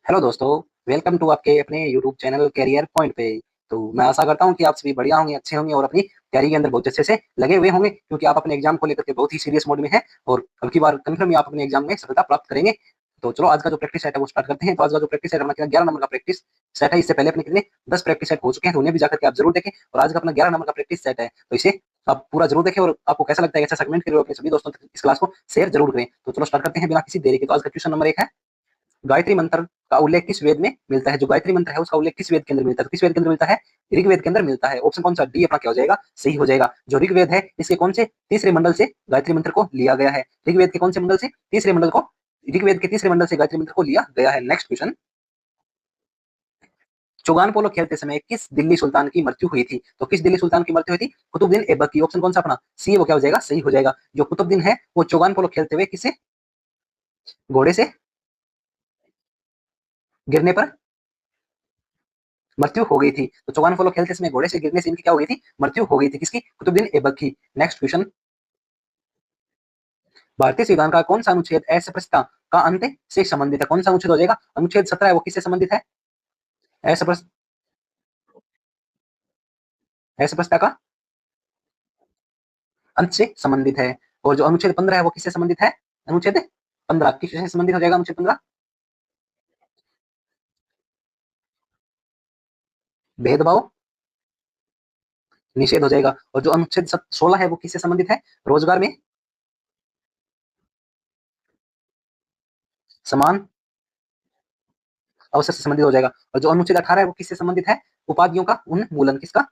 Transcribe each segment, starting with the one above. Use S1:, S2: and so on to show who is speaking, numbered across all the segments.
S1: Hello दोस्तों, welcome to आपके अपने यूट्यूब चैनल कैरियर पॉइंट पे। तो मैं आशा करता हूँ कि आप सभी बढ़िया होंगे, अच्छे होंगे और अपनी तैयारी के अंदर बहुत अच्छे से लगे हुए होंगे, क्योंकि आप अपने एग्जाम को लेकर के बहुत ही सीरियस मोड में हैं और अब की बार कंफर्म आप अपने एग्जाम में सफलता प्राप्त करेंगे। तो चलो आज का जो प्रैक्टिस सेट है वो स्टार्ट करते हैं। तो आज का जो प्रैक्टिस सेट अपना 11 नंबर का प्रैक्टिस सेट है। इससे पहले अपने कितने 10 प्रैक्टिस सेट हो चुके हैं, तो उन्हें भी जाकर के आप जरूर देखें। और आज का अपना 11 नंबर का प्रैक्टिस सेट है, तो इसे आप पूरा जरूर देखें और आपको कैसा लगता है कैसा सेगमेंट करें, अपने सभी दोस्तों तक इस क्लास को शेयर जरूर करें। तो चलो स्टार्ट करते हैं बिना किसी देरी के। तो आज का क्वेश्चन नंबर 1 है, गायत्री मंत्र का उल्लेख किस वेद में मिलता है? जो गायत्री मंत्र है उसका उल्लेख किस वेद के अंदर मिलता है? तो किस वेद के अंदर मिलता है? ऋग्वेद के अंदर मिलता है। ऑप्शन कौन सा? डी अपना क्या हो जाएगा? सही हो जाएगा। जो ऋग्वेद है इसके कौन से तीसरे मंडल से गायत्री मंत्र को लिया गया है? ऋग्वेद के कौन से मंडल से? तीसरे मंडल को, ऋग्वेद के तीसरे मंडल से गायत्री मंत्र को लिया गया है। नेक्स्ट क्वेश्चन, चौगान पोलो खेलते समय किस दिल्ली सुल्तान की मृत्यु हुई थी? तो किस दिल्ली सुल्तान की मृत्यु हुई थी? कुतुबुद्दीन ऐबक की। ऑप्शन कौन सा अपना? सी वो क्या हो जाएगा? सही हो जाएगा। जो कुतुबुद्दीन है वो चौगान पोलो खेलते हुए किससे, घोड़े से गिरने पर मृत्यु हो गई थी। तो चौगान फॉलो खेलते समय घोड़े से गिरने से इनकी क्या हो गई थी? मृत्यु हो गई थी। किसकी? कुतुबुद्दीन ऐबक की। नेक्स्ट क्वेश्चन, भारतीय संविधान का कौन सा अनुच्छेद अस्पृश्यता का अंत से संबंधित है? कौन सा अनुच्छेद हो जाएगा? अनुच्छेद 17 है, वो किससे संबंधित है? अस्पृश्य अस्पृश्यता का अंत से संबंधित है। और जो अनुच्छेद 15 है वो किससे संबंधित है? अनुच्छेद 15 किससे संबंधित हो जाएगा? अनुच्छेद 15 भेदभाव निषेध हो जाएगा। और जो अनुच्छेद 16 है वो किससे संबंधित है? रोजगार में समान अवसर से संबंधित हो जाएगा। और जो अनुच्छेद 18 है वो किससे संबंधित है? उपाधियों का उन्मूलन। किसका?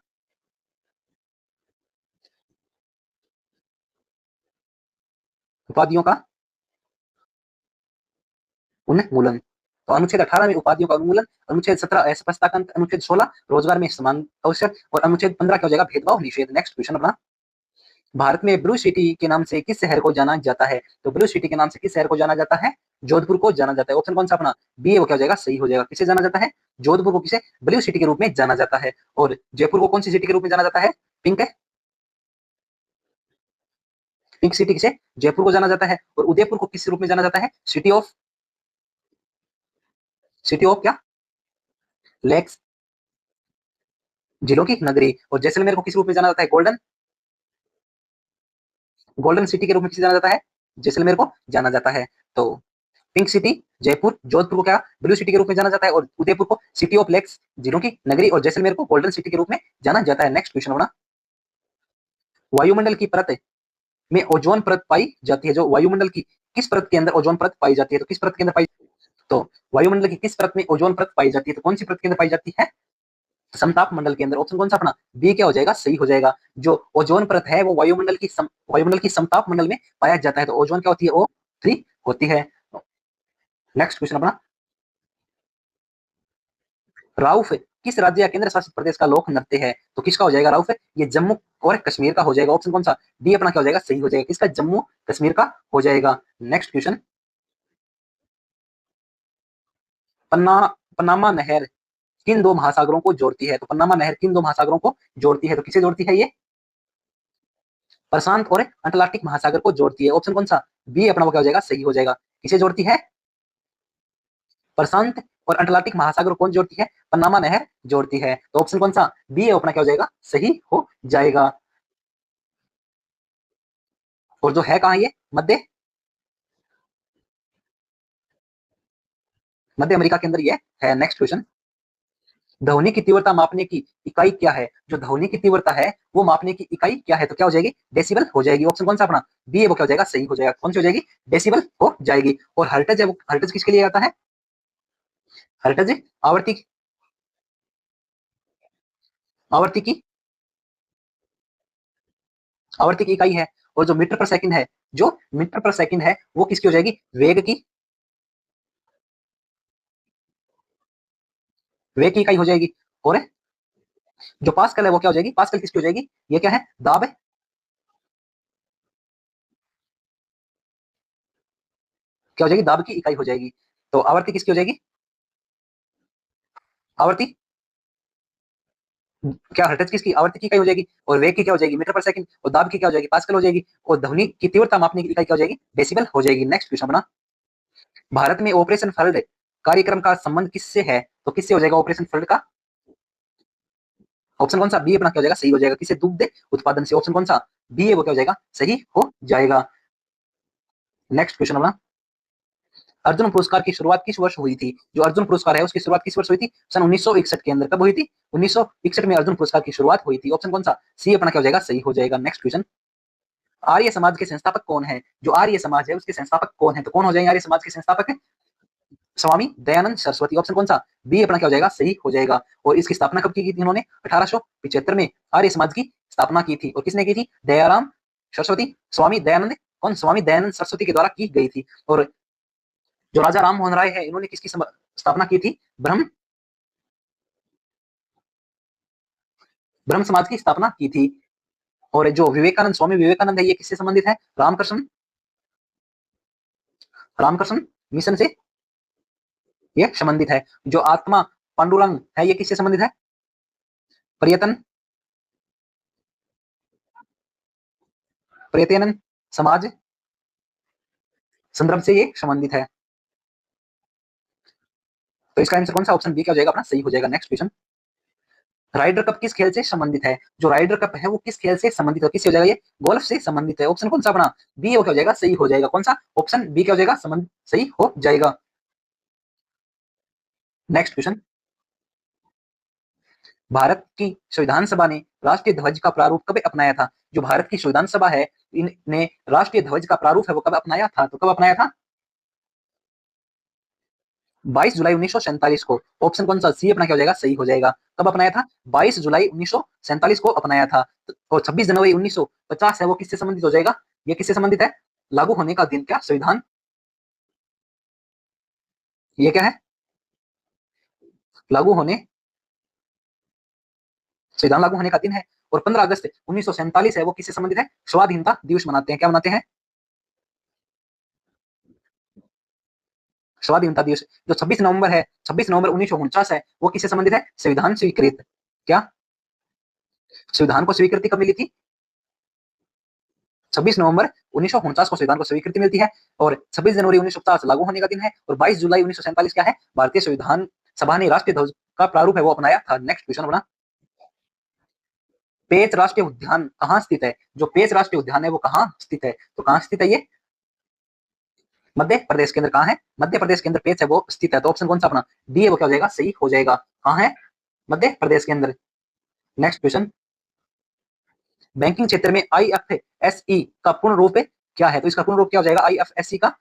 S1: उपाधियों का उन्मूलन। तो अनुच्छेद 18 में उपाधियों का उन्मूलन, अनुच्छेद 17 अस्पृश्यता का अंत, अनुच्छेद 16 रोजगार में समान अवसर और अनुच्छेद 15 क्या हो जाएगा? भेदभाव निषेध। नेक्स्ट क्वेश्चन अपना, भारत में ब्लू सिटी के नाम से किस शहर को जाना जाता है? तो ब्लू सिटी के नाम से किस शहर को जाना जाता है? जोधपुर को जाना जाता है। ऑप्शन कौन सा अपना? बी है, वो क्या हो जाएगा? सही हो जाएगा। किसे जाना जाता है? जोधपुर को किसे ब्लू सिटी के रूप में जाना जाता है। और जयपुर को कौन सी सिटी के रूप में जाना जाता है? पिंक है, पिंक सिटी किसे? जयपुर को जाना जाता है। और उदयपुर को किस रूप में जाना जाता है? सिटी ऑफ क्या? लेक्स, जिलों की नगरी। और जैसलमेर को किस रूप में जाना जाता है? गोल्डन गोल्डन सिटी के रूप में किसे जाना जाता है? जैसलमेर को जाना जाता है। तो पिंक सिटी जयपुर, जोधपुर को क्या ब्लू सिटी के रूप में जाना जाता है, और उदयपुर को सिटी ऑफ लेक्स, जिलों की नगरी, और जैसलमेर को गोल्डन सिटी के रूप में जाना जाता है। नेक्स्ट क्वेश्चन होना, वायुमंडल की परत में ओजोन परत पाई जाती है। जो वायुमंडल की किस परत के अंदर ओजोन परत पाई जाती है? तो किस परत के अंदर पाई? तो वायुमंडल की किस परत में ओजोन परत पाई जाती है? तो कौन सी परत के अंदर पाई जाती है? समताप मंडल के अंदर। ऑप्शन कौन सा अपना? बी क्या हो जाएगा? सही हो जाएगा। जो ओजोन परत है वो वायुमंडल की समताप मंडल में पाया जाता है। तो ओजोन क्या होती है? O3 होती है। नेक्स्ट क्वेश्चन अपना, राउफ किस राज्य या केंद्र शासित प्रदेश का लोक नृत्य है? तो किसका हो जाएगा राउफ? ये जम्मू और कश्मीर का हो जाएगा। ऑप्शन कौन सा? डी अपना क्या हो जाएगा? सही हो जाएगा। किसका? जम्मू कश्मीर का हो जाएगा। नेक्स्ट क्वेश्चन, पन्ना पनामा नहर किन दो महासागरों को जोड़ती है? तो पन्नामा नहर किन दो महासागरों को जोड़ती है? तो किसे जोड़ती है ये? प्रशांत और अटलांटिक महासागर को जोड़ती है। ऑप्शन कौन सा? बी अपना वो क्या हो जाएगा? सही हो जाएगा। किसे जोड़ती है? प्रशांत और अटलांटिक महासागर को कौन जोड़ती है? पनामा नहर जोड़ती है। तो ऑप्शन कौन सा? बी है अपना क्या हो जाएगा? सही हो जाएगा। और जो है कहाँ ये? मध्य मध्य अमेरिका के अंदर ये है। नेक्स्ट क्वेश्चन, ध्वनि की तीव्रता मापने की इकाई क्या है? जो ध्वनि की तीव्रता है वो मापने की इकाई क्या है? तो क्या हो जाएगी? डेसिबल हो जाएगी। ऑप्शन कौन सा अपना? बी है, वो क्या हो जाएगा? सही हो जाएगा। कौन सी हो जाएगी? डेसिबल हो जाएगी। और हर्टज है, वो हर्टज किसके लिए आता है? हर्टज आवर्ती आवर्ती की आवर्ती की इकाई है। और जो मीटर पर सेकंड है, जो मीटर पर सेकंड है वो किसकी हो जाएगी? वेग की इकाई हो जाएगी। और जो पास्कल है वो क्या हो जाएगी? पास्कल किसकी हो जाएगी? ये क्या है? दाब है, क्या हो जाएगी? दाब की इकाई हो जाएगी। तो आवर्ती किसकी हो जाएगी? आवर्ती क्या हर्ट्ज किसकी? आवर्ती की इकाई हो जाएगी। और वेग की क्या हो जाएगी? मीटर पर सेकंड। और दाब की क्या हो जाएगी? पास्कल हो जाएगी। और ध्वनि की तीव्रता मापने की इकाई क्या हो जाएगी? डेसिबल हो जाएगी। नेक्स्ट क्वेश्चन बना, भारत में ऑपरेशन फ्लड कार्यक्रम का संबंध किससे है, तो किससे हो जाएगा ऑपरेशन फ्लड का? ऑप्शन कौन सा? बी अपना क्या हो जाएगा? सही हो जाएगा। किससे? दुग्ध उत्पादन से। ऑप्शन कौन सा? बी है वो क्या हो जाएगा? सही हो जाएगा। नेक्स्ट क्वेश्चन अपना, अर्जुन पुरस्कार की शुरुआत किस वर्ष हुई थी? जो अर्जुन पुरस्कार है उसकी शुरुआत किस वर्ष हुई थी? सन 1961 के अंदर। कब हुई थी? 1961 में अर्जुन पुरस्कार की शुरुआत हुई थी। ऑप्शन कौन सा? सी अपना क्या हो जाएगा? सही हो जाएगा। नेक्स्ट क्वेश्चन, आर्य समाज के संस्थापक कौन है? जो आर्य समाज है उसके संस्थापक कौन है? तो कौन हो जाएंगे आर्य समाज के संस्थापक? स्वामी दयानंद सरस्वती। ऑप्शन कौन सा? बी अपना क्या हो जाएगा? सही हो जाएगा। और इसकी स्थापना कब की थी इन्होंने? 1875 में आर्य समाज की स्थापना की थी। और किसने की थी? दयाराम सरस्वती, स्वामी दयानंद, कौन? स्वामी दयानंद सरस्वती के द्वारा की गई थी। और जो राजा राम मोहन राय है इन्होंने किसकी स्थापना की थी? ब्रह्म समाज की स्थापना की थी। और जो विवेकानंद, स्वामी विवेकानंद है, ये किससे संबंधित है? रामकृष्ण रामकृष्ण मिशन से ये संबंधित है। जो आत्मा पांडुरंग है ये किससे संबंधित है? पर्यटन पर्यटन समाज संदर्भ से ये संबंधित है। तो इसका आंसर कौन सा? ऑप्शन बी क्या हो जाएगा अपना? सही हो जाएगा। नेक्स्ट क्वेश्चन, राइडर कप किस खेल से संबंधित है? जो राइडर कप है वो किस खेल से संबंधित है? किससे हो जाएगा? ये गोल्फ से संबंधित है। ऑप्शन कौन सा अपना? बी क्या हो जाएगा? सही हो जाएगा। कौन सा? ऑप्शन बी क्या हो जाएगा? संबंध सही हो जाएगा। नेक्स्ट क्वेश्चन, भारत की संविधान सभा ने राष्ट्रीय ध्वज का प्रारूप कब अपनाया था? जो भारत की संविधान सभा है इनने राष्ट्रीय ध्वज का प्रारूप है वो कब अपनाया था? तो कब अपनाया था? 22 जुलाई 1947 को। ऑप्शन कौन सा? सी अपना क्या हो जाएगा? सही हो जाएगा। कब अपनाया था? 22 जुलाई 1947 को अपनाया था। और 26 जनवरी 1950 है वो किससे संबंधित हो जाएगा? ये किससे संबंधित है? लागू होने का दिन। क्या? संविधान, ये क्या है? लागू होने संविधान लागू होने का दिन है। और 15 अगस्त 1947 है वो किससे संबंधित है? स्वाधीनता दिवस मनाते हैं। क्या मनाते हैं? स्वाधीनता दिवस। जो 26 नवंबर है, 26 नवंबर 1949 है वो किससे संबंधित है? संविधान स्वीकृत। क्या? संविधान को स्वीकृति कब मिली थी? 26 नवंबर 1949 को संविधान को स्वीकृति मिलती है। और 26 जनवरी 1950 लागू होने का दिन है। और 22 जुलाई 1947 क्या है? भारतीय संविधान सभा ने राष्ट्रीय ध्वज का प्रारूप है वो अपनाया था। नेक्स्ट क्वेश्चन बना, पेंच राष्ट्रीय उद्यान कहाँ स्थित है? जो पेंच राष्ट्रीय उद्यान है वो कहाँ स्थित है? तो कहाँ स्थित है ये? मध्य प्रदेश के अंदर। कहाँ है? मध्य प्रदेश के अंदर पेंच है वो स्थित है। तो ऑप्शन कौन सा अपना? डी है वो क्या हो जाएगा? सही हो जाएगा। कहाँ है? मध्य प्रदेश के अंदर। नेक्स्ट क्वेश्चन, बैंकिंग क्षेत्र में आईएफएसई का पूर्ण रूप क्या है? तो इसका पूर्ण रूप क्या हो जाएगा आईएफएसई का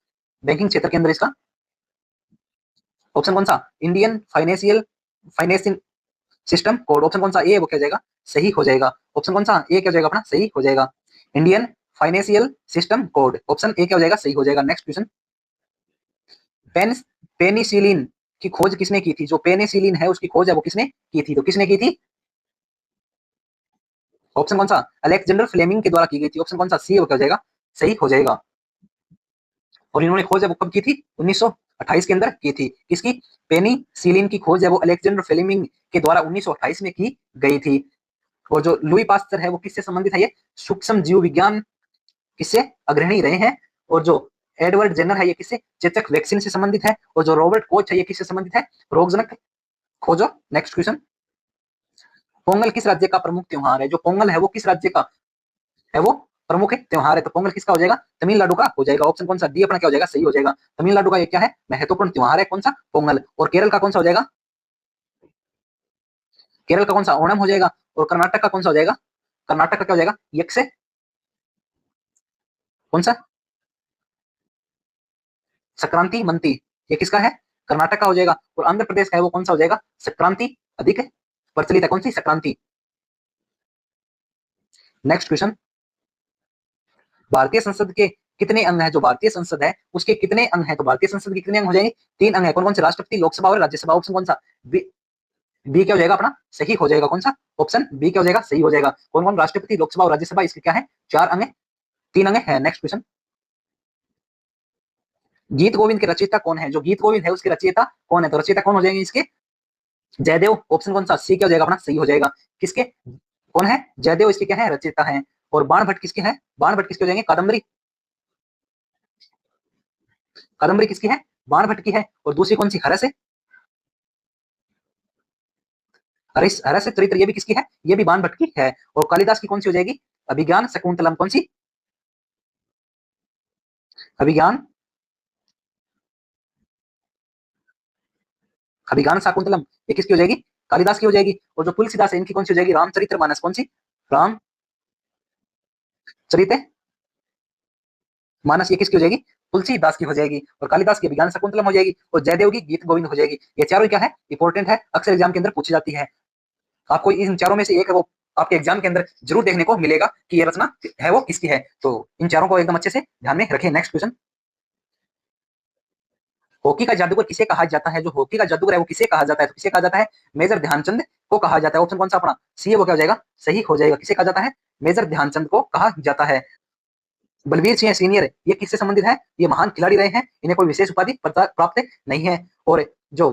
S1: बैंकिंग क्षेत्र के अंदर? इसका ऑप्शन कौन सा? Indian financial financing system code. Option कौन सा? ए वो क्या हो जाएगा? सही हो जाएगा। ऑप्शन कौन सा? ए क्या हो जाएगा अपना? सही हो जाएगा। Indian financial system code. Option A क्या हो जाएगा? सही हो जाएगा। नेक्स्ट क्वेश्चन, पेन पेनिसिलिन की खोज किसने की थी? जो पेनिसिलिन है उसकी खोज है वो किसने की थी? तो किसने की थी? ऑप्शन कौन सा? अलेक्जेंडर फ्लेमिंग के द्वारा की गई थी। ऑप्शन कौन सा? सी वो क्या हो जाएगा? सही हो जाएगा। और इन्होंने खोज है वो कब की थी? 1928 के अंदर की थी। किसकी? पेनिसिलिन की खोज है वो अलेक्जेंडर फ्लेमिंग के द्वारा 1928 में की गई थी। और जो लुई पास्चर है वो किससे संबंधित है? ये सूक्ष्म जीव विज्ञान किससे अग्रणी रहे हैं। और जो एडवर्ड जेनर है ये किससे? चेचक वैक्सीन से संबंधित है। और जो रॉबर्ट कोच है ये किससे संबंधित है? रोगजनक खोजो। नेक्स्ट क्वेश्चन, पोंगल किस राज्य का प्रमुख त्योहार है? जो पोंगल है वो किस राज्य का है वो प्रमुख है त्योहार है? तो पोंगल किसका हो जाएगा? तमिलनाडु का हो जाएगा। ऑप्शन कौन सा? डी अपना क्या हो जाएगा? सही हो जाएगा। तमिलनाडु का ये क्या है? महत्वपूर्ण त्योहार है। कौन सा? पोंगल। और केरल का कौन सा हो जाएगा? केरल का कौन सा? ओणम हो जाएगा। और कर्नाटक का कौन सा हो जाएगा? कर्नाटक का क्या हो जाएगा? यक्ष। कौन सा? संक्रांति मनती। ये किसका है? कर्नाटक का हो जाएगा। और आंध्र प्रदेश का है वो कौन सा हो जाएगा? संक्रांति अधिक प्रचलित है। कौन सी? संक्रांति। नेक्स्ट क्वेश्चन, भारतीय संसद के कितने अंग है? जो भारतीय संसद है उसके कितने अंग है? तो भारतीय संसद के कितने अंग हो जाएंगे? 3 अंग है। कौन कौन से? राष्ट्रपति, लोकसभा और राज्यसभा। ऑप्शन कौन सा? बी, बी क्या हो जाएगा अपना? सही हो जाएगा। कौन सा? ऑप्शन बी क्या हो जाएगा? सही हो जाएगा। कौन कौन? राष्ट्रपति, लोकसभा और राज्यसभा। इसके क्या है? 4 अंग, 3 अंग है। नेक्स्ट क्वेश्चन, गीत गोविंद के रचयिता कौन है? जो गीत गोविंद है उसके रचयिता कौन है? तो रचयिता कौन हो जाएंगे इसके? जयदेव। ऑप्शन कौन सा? सी क्या हो जाएगा अपना? सही हो जाएगा। किसके? कौन है? जयदेव इसके क्या है? रचयिता है। और बाण भट्ट किसके हैं? बाण भट्ट किसके हो जाएंगे? कादम्बरी। कादम्बरी किसकी है? बाणभट्ट की है, और दूसरी कौन सी हरस है, हरिस हरस चरित्र, ये भी किसकी है, ये भी बाणभट्ट की है। और कालिदास की कौन सी हो जाएगी, अभिज्ञान शकुंतलम, कौन सी, अभिज्ञान, अभिज्ञान शाकुंतलम, ये किसकी हो जाएगी, कालिदास की हो जाएगी। और जो तुलसीदास है इनकी कौन सी हो जाएगी, रामचरितमानस, कौन सी, रामचरित मानस, ये किसकी हो जाएगी, तुलसीदास की हो जाएगी। और कालिदास की अभिज्ञान शकुंतलम हो जाएगी, और जयदेव की गीत गोविंद हो जाएगी। ये चारों क्या है, इंपॉर्टेंट है, अक्सर एग्जाम के अंदर पूछी जाती है। आपको इन चारों में से एक वो आपके एग्जाम के अंदर जरूर देखने को मिलेगा कि ये रचना है वो किसकी है। तो इन चारों को एकदम अच्छे से ध्यान में रखें। नेक्स्ट क्वेश्चन, हॉकी का जादूगर किसे कहा जाता है, जो हॉकी का जादूगर है वो किसे कहा जाता है, तो किसे कहा जाता है, मेजर ध्यानचंद को कहा जाता है। ऑप्शन कौन सा अपना सी है, वो क्या हो जाएगा, सही हो जाएगा। किसे कहा जाता है, मेजर ध्यानचंद को कहा जाता है। बलवीर सिंह सीनियर, ये किससे संबंधित है, ये महान खिलाड़ी रहे हैं, इन्हें कोई विशेष उपाधि प्राप्त नहीं है। और जो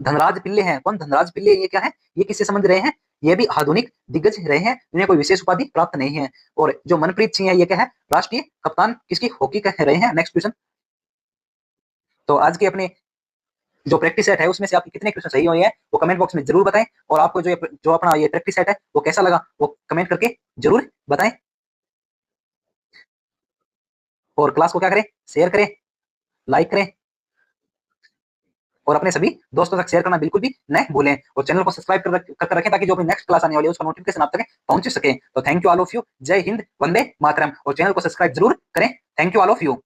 S1: धनराज पिल्ले हैं, कौन, धनराज पिल्ले, ये क्या है, ये किससे संबंधित रहे हैं, ये भी आधुनिक दिग्गज रहे हैं, इन्हें कोई विशेष उपाधि प्राप्त नहीं है। और जो मनप्रीत सिंह है, ये क्या है, राष्ट्रीय कप्तान किसकी, हॉकी का रहे हैं। नेक्स्ट क्वेश्चन, तो आज के अपने जो प्रैक्टिस सेट है उसमें से आपके कितने क्वेश्चन सही हुए हैं वो कमेंट बॉक्स में जरूर बताएं। और आपको जो अपना ये प्रैक्टिस सेट है वो कैसा लगा वो कमेंट करके जरूर बताएं। और क्लास को क्या करें, शेयर करें, लाइक करें, और अपने सभी दोस्तों तक शेयर करना बिल्कुल भी न भूलें। और चैनल को सब्सक्राइब कर रखें ताकि जो अपनी नेक्स्ट क्लास आने वाली है उसका नोटिफिकेशन आप तक पहुंच सके। तो thank you all of you, जय हिंद, वंदे मातरम। और चैनल को सब्सक्राइब जरूर करें। Thank you all of you.